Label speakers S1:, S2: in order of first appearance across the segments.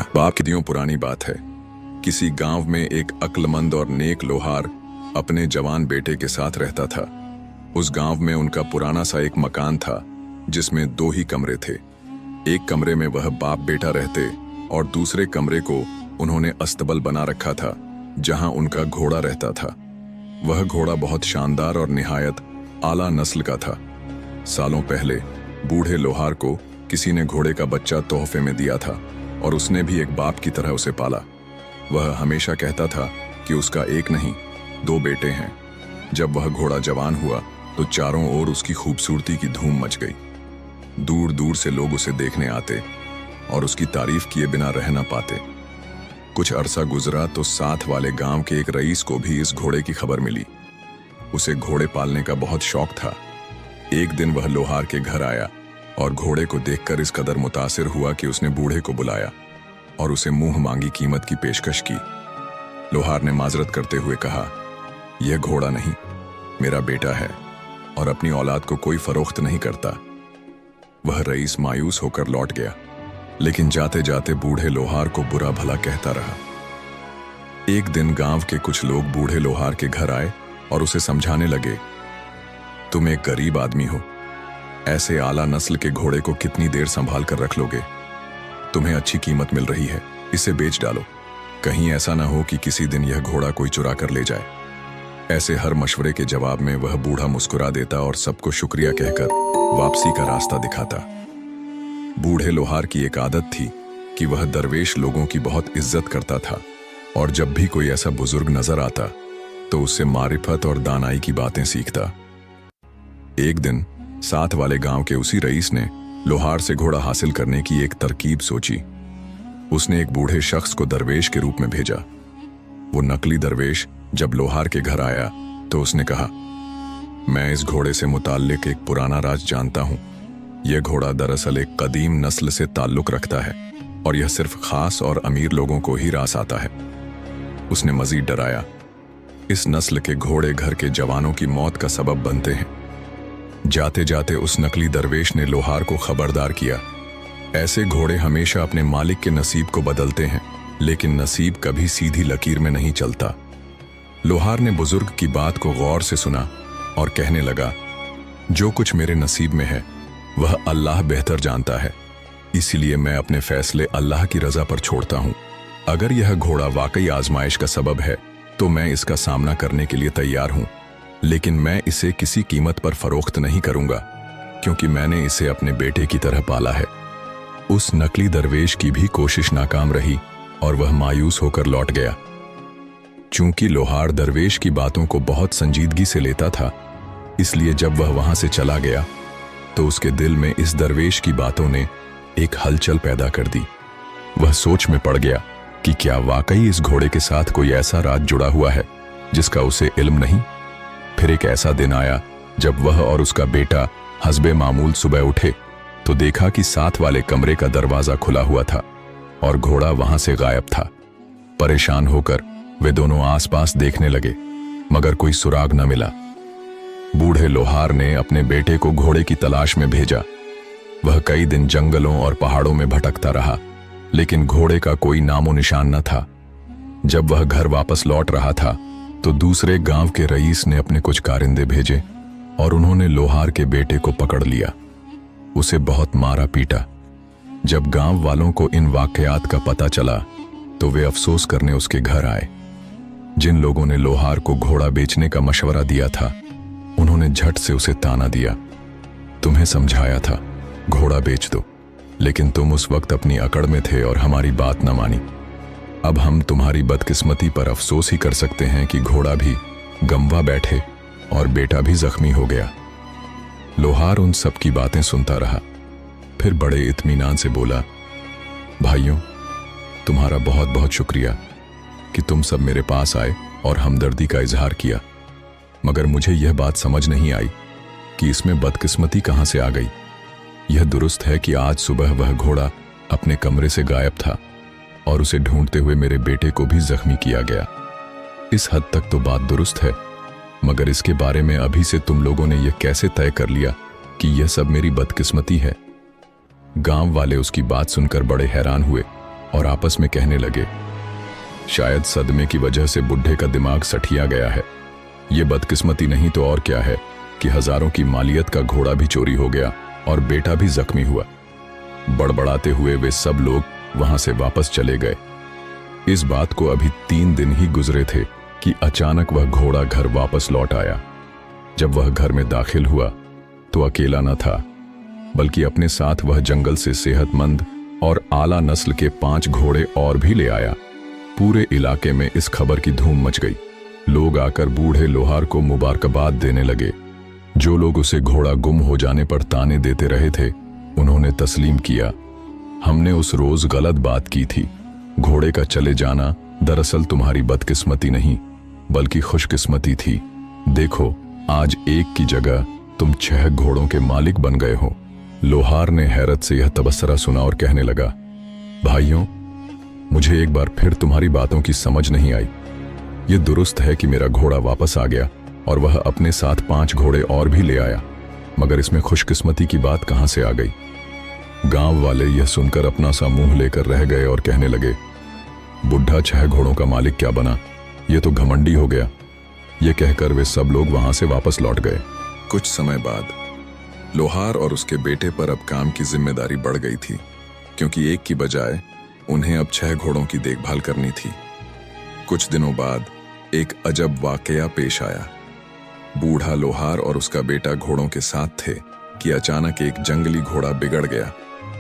S1: बाप की दियों पुरानी बात है। किसी गांव में एक अक्लमंद और नेक लोहार अपने जवान बेटे के साथ रहता था। उस गांव में उनका पुराना सा एक मकान था जिसमें 2 ही कमरे थे। एक कमरे में वह बाप बेटा रहते और दूसरे कमरे को उन्होंने अस्तबल बना रखा था जहां उनका घोड़ा रहता था। वह घोड़ा बहुत शानदार और निहायत आला नस्ल का था। सालों पहले बूढ़े लोहार को किसी ने घोड़े का बच्चा तोहफे में दिया था और उसने भी एक बाप की तरह उसे पाला। वह हमेशा कहता था कि उसका एक नहीं 2 बेटे हैं। जब वह घोड़ा जवान हुआ तो चारों ओर उसकी खूबसूरती की धूम मच गई। दूर दूर से लोग उसे देखने आते और उसकी तारीफ किए बिना रह न पाते। कुछ अरसा गुजरा तो साथ वाले गांव के एक रईस को भी इस घोड़े की खबर मिली। उसे घोड़े पालने का बहुत शौक था। एक दिन वह लोहार के घर आया और घोड़े को देखकर इस कदर मुतासिर हुआ कि उसने बूढ़े को बुलाया और उसे मुंह मांगी कीमत की पेशकश की। लोहार ने माजरत करते हुए कहा, यह घोड़ा नहीं, मेरा बेटा है और अपनी औलाद को कोई फरोख्त नहीं करता। वह रईस मायूस होकर लौट गया, लेकिन जाते जाते बूढ़े लोहार को बुरा भला कहता रहा। एक दिन गांव के कुछ लोग बूढ़े लोहार के घर आए और उसे समझाने लगे, तुम एक गरीब आदमी हो, ऐसे आला नस्ल के घोड़े को कितनी देर संभाल कर रख लोगे? तुम्हें अच्छी कीमत मिल रही है, इसे बेच डालो। कहीं ऐसा ना हो कि किसी दिन यह घोड़ा कोई चुरा कर ले जाए। ऐसे हर मशवरे के जवाब में वह बूढ़ा मुस्कुरा देता और सबको शुक्रिया कहकर वापसी का रास्ता दिखाता। बूढ़े लोहार की एक आदत थी कि वह दरवेश लोगों की बहुत इज्जत करता था और जब भी कोई ऐसा बुजुर्ग नजर आता तो उससे मारिफत और दानाई की बातें सीखता। एक दिन साथ वाले गांव के उसी रईस ने लोहार से घोड़ा हासिल करने की एक तरकीब सोची। उसने एक बूढ़े शख्स को दरवेश के रूप में भेजा। वो नकली दरवेश जब लोहार के घर आया तो उसने कहा, मैं इस घोड़े से मुताल्लिक एक पुराना राज जानता हूं। यह घोड़ा दरअसल एक कदीम नस्ल से ताल्लुक रखता है और यह सिर्फ खास और अमीर लोगों को ही रास आता है। उसने मजीद डराया, इस नस्ल के घोड़े घर के जवानों की मौत का सबब बनते हैं। जाते जाते उस नकली दरवेश ने लोहार को खबरदार किया, ऐसे घोड़े हमेशा अपने मालिक के नसीब को बदलते हैं, लेकिन नसीब कभी सीधी लकीर में नहीं चलता। लोहार ने बुजुर्ग की बात को गौर से सुना और कहने लगा, जो कुछ मेरे नसीब में है वह अल्लाह बेहतर जानता है, इसलिए मैं अपने फैसले अल्लाह की रजा पर छोड़ता हूं। अगर यह घोड़ा वाकई आजमाइश का सबब है तो मैं इसका सामना करने के लिए तैयार हूं, लेकिन मैं इसे किसी कीमत पर फरोख्त नहीं करूंगा, क्योंकि मैंने इसे अपने बेटे की तरह पाला है। उस नकली दरवेश की भी कोशिश नाकाम रही और वह मायूस होकर लौट गया। चूंकि लोहार दरवेश की बातों को बहुत संजीदगी से लेता था, इसलिए जब वह वहां से चला गया तो उसके दिल में इस दरवेश की बातों ने एक हलचल पैदा कर दी। वह सोच में पड़ गया कि क्या वाकई इस घोड़े के साथ कोई ऐसा राज जुड़ा हुआ है जिसका उसे इल्म नहीं। फिर एक ऐसा दिन आया जब वह और उसका बेटा हस्बे मामूल सुबह उठे तो देखा कि साथ वाले कमरे का दरवाजा खुला हुआ था और घोड़ा वहां से गायब था। परेशान होकर वे दोनों आसपास देखने लगे, मगर कोई सुराग न मिला। बूढ़े लोहार ने अपने बेटे को घोड़े की तलाश में भेजा। वह कई दिन जंगलों और पहाड़ों में भटकता रहा, लेकिन घोड़े का कोई नामो निशान न था। जब वह घर वापस लौट रहा था तो दूसरे गांव के रईस ने अपने कुछ कारिंदे भेजे और उन्होंने लोहार के बेटे को पकड़ लिया। उसे बहुत मारा पीटा। जब गांव वालों को इन वाकयात का पता चला तो वे अफसोस करने उसके घर आए। जिन लोगों ने लोहार को घोड़ा बेचने का मशवरा दिया था उन्होंने झट से उसे ताना दिया, तुम्हें समझाया था घोड़ा बेच दो, लेकिन तुम उस वक्त अपनी अकड़ में थे और हमारी बात न मानी। अब हम तुम्हारी बदकिस्मती पर अफसोस ही कर सकते हैं कि घोड़ा भी गंवा बैठे और बेटा भी जख्मी हो गया। लोहार उन सब की बातें सुनता रहा, फिर बड़े इत्मीनान से बोला, भाइयों, तुम्हारा बहुत बहुत शुक्रिया कि तुम सब मेरे पास आए और हमदर्दी का इजहार किया, मगर मुझे यह बात समझ नहीं आई कि इसमें बदकिस्मती कहां से आ गई। यह दुरुस्त है कि आज सुबह वह घोड़ा अपने कमरे से गायब था और उसे ढूंढते हुए मेरे बेटे को भी जख्मी किया गया। इस हद तक तो बात दुरुस्त है, मगर इसके बारे में अभी से तुम लोगों ने यह कैसे तय कर लिया कि यह सब मेरी बदकिस्मती है? गांव वाले उसकी बात सुनकर बड़े हैरान हुए और आपस में कहने लगे, शायद सदमे की वजह से बुढ़े का दिमाग सठिया गया है। ये बदकिस्मती नहीं तो और क्या है कि हजारों की मालियत का घोड़ा भी चोरी हो गया और बेटा भी जख्मी हुआ। बड़बड़ाते हुए वे सब लोग वहां से वापस चले गए। इस बात को अभी 3 दिन ही गुजरे थे कि अचानक वह घोड़ा घर वापस लौट आया। जब वह घर में दाखिल हुआ तो अकेला न था, बल्कि अपने साथ वह जंगल से सेहतमंद और आला नस्ल के 5 घोड़े और भी ले आया। पूरे इलाके में इस खबर की धूम मच गई। लोग आकर बूढ़े लोहार को मुबारकबाद देने लगे। जो लोग उसे घोड़ा गुम हो जाने पर ताने देते रहे थे, उन्होंने तस्लीम किया, हमने उस रोज गलत बात की थी। घोड़े का चले जाना दरअसल तुम्हारी बदकिस्मती नहीं, बल्कि खुशकिस्मती थी। देखो, आज एक की जगह तुम 6 घोड़ों के मालिक बन गए हो। लोहार ने हैरत से यह तबसरा सुना और कहने लगा, भाइयों, मुझे एक बार फिर तुम्हारी बातों की समझ नहीं आई। ये दुरुस्त है कि मेरा घोड़ा वापस आ गया और वह अपने साथ 5 घोड़े और भी ले आया, मगर इसमें खुशकिस्मती की बात कहां से आ गई? गांव वाले यह सुनकर अपना सा मुंह लेकर रह गए और कहने लगे, बुढ़ा 6 घोड़ों का मालिक क्या बना, ये तो घमंडी हो गया। ये कहकर वे सब लोग वहां से वापस लौट गए। कुछ समय बाद लोहार और उसके बेटे पर अब काम की जिम्मेदारी बढ़ गई थी, क्योंकि एक की बजाय उन्हें अब 6 घोड़ों की देखभाल करनी थी। कुछ दिनों बाद एक अजब वाकया पेश आया। बूढ़ा लोहार और उसका बेटा घोड़ों के साथ थे कि अचानक एक जंगली घोड़ा बिगड़ गया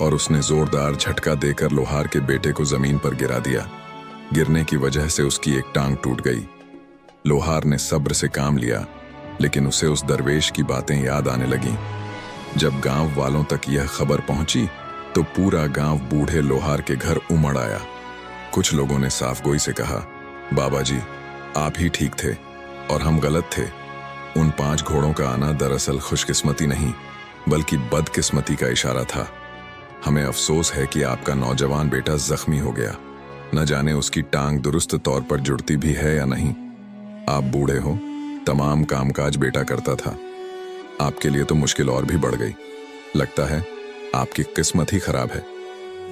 S1: और उसने जोरदार झटका देकर लोहार के बेटे को जमीन पर गिरा दिया। गिरने की वजह से उसकी एक टांग टूट गई। लोहार ने सब्र से काम लिया, लेकिन उसे उस दरवेश की बातें याद आने लगीं। जब गांव वालों तक यह खबर पहुंची तो पूरा गांव बूढ़े लोहार के घर उमड़ आया। कुछ लोगों ने साफगोई से कहा, बाबा जी, आप ही ठीक थे और हम गलत थे। उन 5 घोड़ों का आना दरअसल खुशकिस्मती नहीं, बल्कि बदकिस्मती का इशारा था। हमें अफसोस है कि आपका नौजवान बेटा जख्मी हो गया। न जाने उसकी टांग दुरुस्त तौर पर जुड़ती भी है या नहीं। आप बूढ़े हो, तमाम कामकाज बेटा करता था। आपके लिए तो मुश्किल और भी बढ़ गई। लगता है आपकी किस्मत ही खराब है।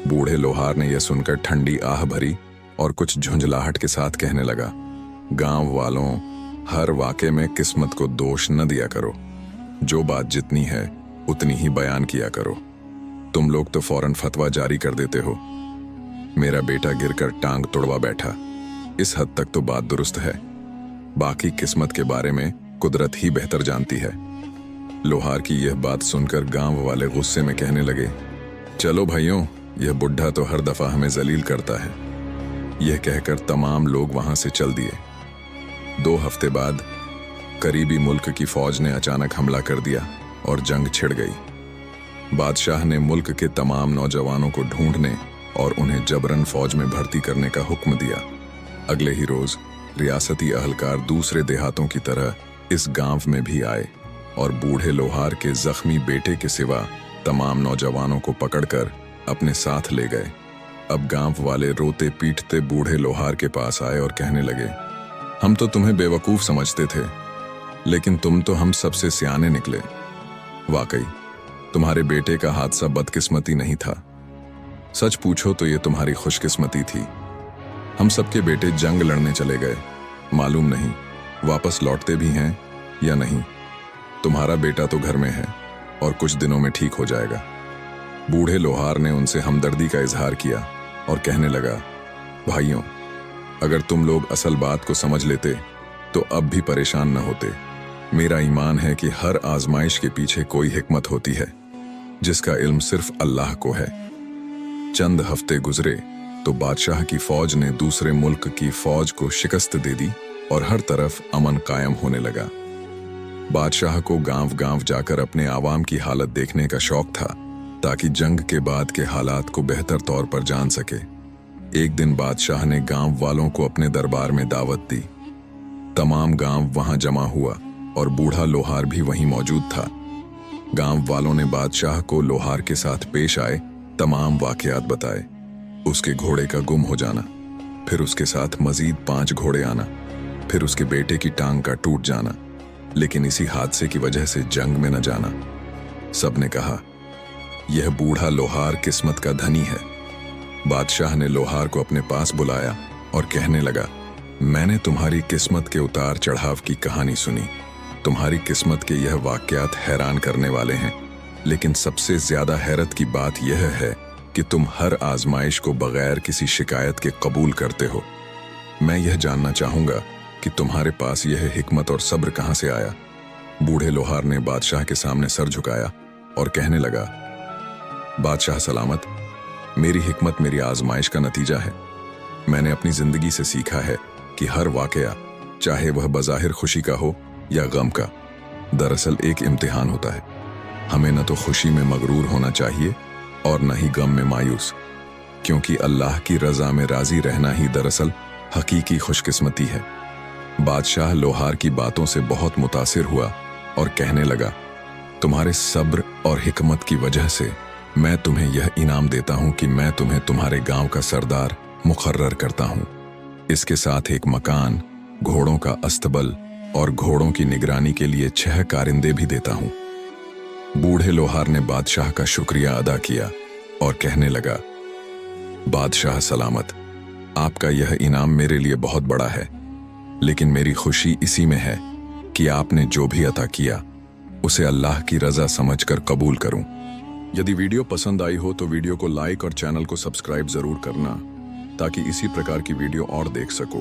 S1: बूढ़े लोहार ने यह सुनकर ठंडी आह भरी और कुछ झुंझलाहट के साथ कहने लगा, गांव वालों, हर वाक़े में किस्मत को दोष न दिया करो। जो बात जितनी है उतनी ही बयान किया करो। तुम लोग तो फौरन फतवा जारी कर देते हो। मेरा बेटा गिरकर टांग तोड़वा बैठा, इस हद तक तो बात दुरुस्त है। बाकी किस्मत के बारे में कुदरत ही बेहतर जानती है। लोहार की यह बात सुनकर गांव वाले गुस्से में कहने लगे, चलो भाइयों, यह बुढ़ा तो हर दफा हमें जलील करता है। यह कहकर तमाम लोग वहां से चल दिए। 2 हफ्ते बाद करीबी मुल्क की फौज ने अचानक हमला कर दिया और जंग छिड़ गई। बादशाह ने मुल्क के तमाम नौजवानों को ढूंढने और उन्हें जबरन फौज में भर्ती करने का हुक्म दिया। अगले ही रोज रियासती अहलकार दूसरे देहातों की तरह इस गांव में भी आए और बूढ़े लोहार के जख्मी बेटे के सिवा तमाम नौजवानों को पकड़कर अपने साथ ले गए। अब गांव वाले रोते पीटते बूढ़े लोहार के पास आए और कहने लगे, हम तो तुम्हें बेवकूफ समझते थे, लेकिन तुम तो हम सबसे सियाने निकले। वाकई तुम्हारे बेटे का हादसा बदकिस्मती नहीं था। सच पूछो तो ये तुम्हारी खुशकिस्मती थी। हम सबके बेटे जंग लड़ने चले गए, मालूम नहीं वापस लौटते भी हैं या नहीं। तुम्हारा बेटा तो घर में है और कुछ दिनों में ठीक हो जाएगा। बूढ़े लोहार ने उनसे हमदर्दी का इजहार किया और कहने लगा, भाइयों, अगर तुम लोग असल बात को समझ लेते तो अब भी परेशान न होते। मेरा ईमान है कि हर आजमाइश के पीछे कोई हिकमत होती है, जिसका इल्म सिर्फ अल्लाह को है। चंद हफ्ते गुजरे तो बादशाह की फौज ने दूसरे मुल्क की फौज को शिकस्त दे दी और हर तरफ अमन कायम होने लगा। बादशाह को गांव-गांव जाकर अपने आवाम की हालत देखने का शौक था, ताकि जंग के बाद के हालात को बेहतर तौर पर जान सके। एक दिन बादशाह ने गांव वालों को अपने दरबार में दावत दी। तमाम गांव वहां जमा हुआ और बूढ़ा लोहार भी वहीं मौजूद था। गांव वालों ने बादशाह को लोहार के साथ पेश आए तमाम वाकयात बताए। उसके घोड़े का गुम हो जाना, फिर उसके साथ मजीद 5 घोड़े आना, फिर उसके बेटे की टांग का टूट जाना, लेकिन इसी हादसे की वजह से जंग में न जाना। सबने कहा, यह बूढ़ा लोहार किस्मत का धनी है। बादशाह ने लोहार को अपने पास बुलाया और कहने लगा, मैंने तुम्हारी किस्मत के उतार चढ़ाव की कहानी सुनी। तुम्हारी किस्मत के यह वाकयात हैरान करने वाले हैं, लेकिन सबसे ज्यादा हैरत की बात यह है कि तुम हर आजमाइश को बगैर किसी शिकायत के कबूल करते हो। मैं यह जानना चाहूंगा कि तुम्हारे पास यह हिकमत और सब्र कहां से आया। बूढ़े लोहार ने बादशाह के सामने सर झुकाया और कहने लगा, बादशाह सलामत, मेरी हिकमत मेरी आजमाइश का नतीजा है। मैंने अपनी जिंदगी से सीखा है कि हर वाकया, चाहे वह बज़ाहिर खुशी का हो या गम का, दरअसल एक इम्तिहान होता है। हमें न तो खुशी में मगरूर होना चाहिए और न ही गम में मायूस, क्योंकि अल्लाह की रजा में राजी रहना ही दरअसल हकीकी खुशकिस्मती है। बादशाह लोहार की बातों से बहुत मुतासिर हुआ और कहने लगा, तुम्हारे सब्र और हिकमत की वजह से मैं तुम्हें यह इनाम देता हूं कि मैं तुम्हें तुम्हारे गांव का सरदार मुकर्रर करता हूं। इसके साथ एक मकान, घोड़ों का अस्तबल और घोड़ों की निगरानी के लिए 6 कारिंदे भी देता हूं। बूढ़े लोहार ने बादशाह का शुक्रिया अदा किया और कहने लगा, बादशाह सलामत, आपका यह इनाम मेरे लिए बहुत बड़ा है, लेकिन मेरी खुशी इसी में है कि आपने जो भी अता किया उसे अल्लाह की रजा समझकर कबूल करूं। यदि वीडियो पसंद आई हो तो वीडियो को लाइक और चैनल को सब्सक्राइब जरूर करना, ताकि इसी प्रकार की वीडियो और देख सको।